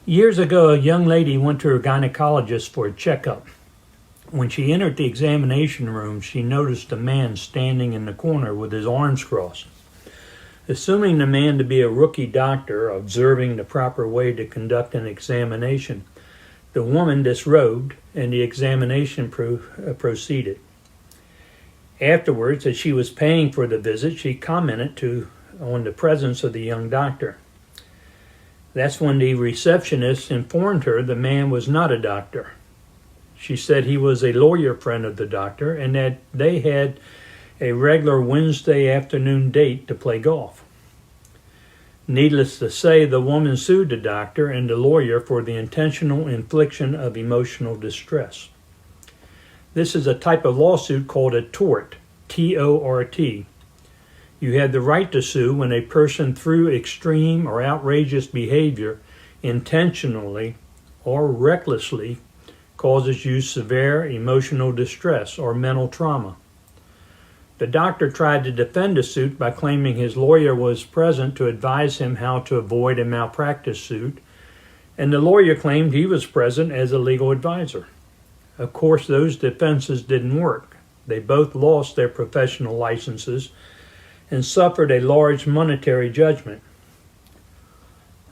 Years ago, a young lady went to her gynecologist for a checkup. When she entered the examination room, she noticed a man standing in the corner with his arms crossed. Assuming the man to be a rookie doctor observing the proper way to conduct an examination, the woman disrobed and the examination proceeded. Afterwards, as she was paying for the visit, she commented on the presence of the young doctor. That's when the receptionist informed her the man was not a doctor. She said he was a lawyer friend of the doctor and that they had a regular Wednesday afternoon date to play golf. Needless to say, the woman sued the doctor and the lawyer for the intentional infliction of emotional distress. This is a type of lawsuit called a tort, T-O-R-T. You have the right to sue when a person through extreme or outrageous behavior intentionally or recklessly causes you severe emotional distress or mental trauma. The doctor tried to defend the suit by claiming his lawyer was present to advise him how to avoid a malpractice suit, and the lawyer claimed he was present as a legal advisor. Of course, those defenses didn't work. They both lost their professional licenses and suffered a large monetary judgment.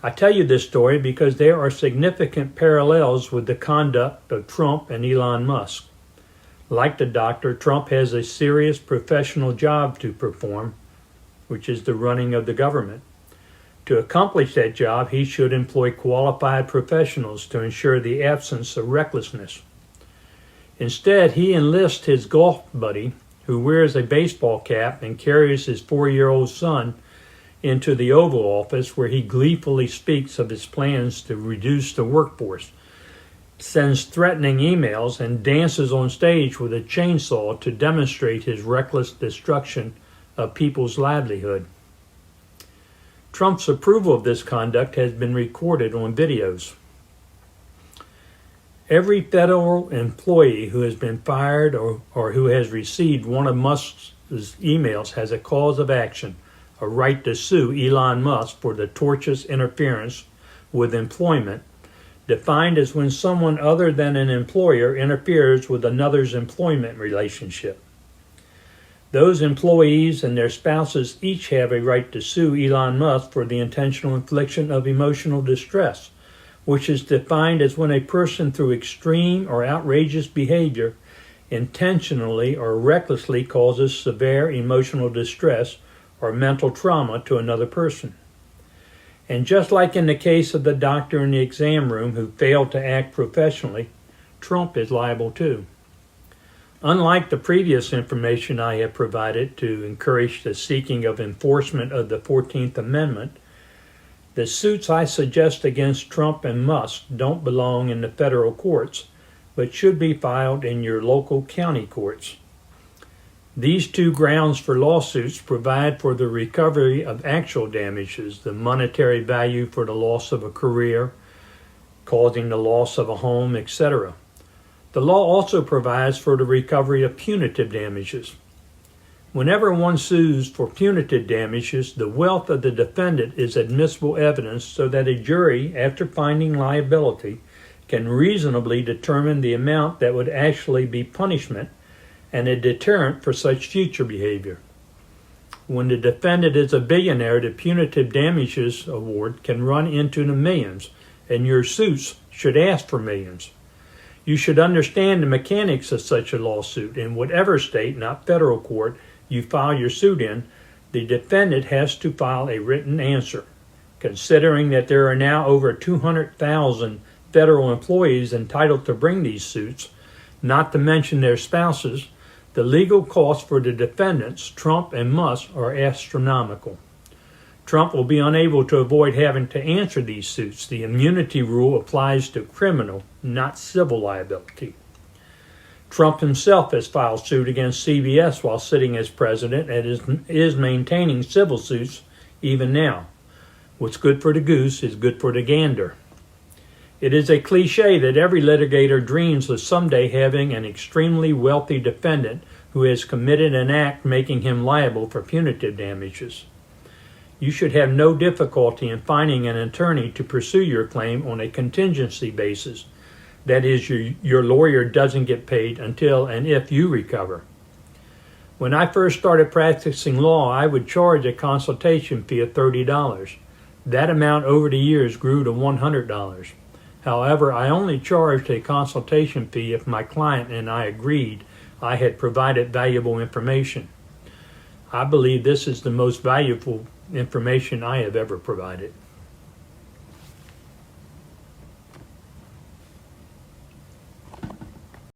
I tell you this story because there are significant parallels with the conduct of Trump and Elon Musk. Like the doctor, Trump has a serious professional job to perform, which is the running of the government. To accomplish that job, he should employ qualified professionals to ensure the absence of recklessness. Instead, he enlists his golf buddy, who wears a baseball cap and carries his 4-year-old son into the Oval Office, where he gleefully speaks of his plans to reduce the workforce, sends threatening emails, and dances on stage with a chainsaw to demonstrate his reckless destruction of people's livelihood. Trump's approval of this conduct has been recorded on videos. Every federal employee who has been fired or who has received one of Musk's emails has a cause of action, a right to sue Elon Musk for the tortious interference with employment, defined as when someone other than an employer interferes with another's employment relationship. Those employees and their spouses each have a right to sue Elon Musk for the intentional infliction of emotional distress, which is defined as when a person through extreme or outrageous behavior intentionally or recklessly causes severe emotional distress or mental trauma to another person. And just like in the case of the doctor in the exam room who failed to act professionally, Trump is liable too. Unlike the previous information I have provided to encourage the seeking of enforcement of the 14th Amendment, the suits I suggest against Trump and Musk don't belong in the federal courts, but should be filed in your local county courts. These two grounds for lawsuits provide for the recovery of actual damages, the monetary value for the loss of a career, causing the loss of a home, etc. The law also provides for the recovery of punitive damages. Whenever one sues for punitive damages, the wealth of the defendant is admissible evidence so that a jury, after finding liability, can reasonably determine the amount that would actually be punishment and a deterrent for such future behavior. When the defendant is a billionaire, the punitive damages award can run into the millions, and your suits should ask for millions. You should understand the mechanics of such a lawsuit. In whatever state, not federal court, you file your suit in, the defendant has to file a written answer. Considering that there are now over 200,000 federal employees entitled to bring these suits, not to mention their spouses, the legal costs for the defendants, Trump and Musk, are astronomical. Trump will be unable to avoid having to answer these suits. The immunity rule applies to criminal, not civil liability. Trump himself has filed suit against CBS while sitting as president and is maintaining civil suits even now. What's good for the goose is good for the gander. It is a cliche that every litigator dreams of someday having an extremely wealthy defendant who has committed an act making him liable for punitive damages. You should have no difficulty in finding an attorney to pursue your claim on a contingency basis. That is, your lawyer doesn't get paid until and if you recover. When I first started practicing law, I would charge a consultation fee of $30. That amount over the years grew to $100. However, I only charged a consultation fee if my client and I agreed I had provided valuable information. I believe this is the most valuable information I have ever provided.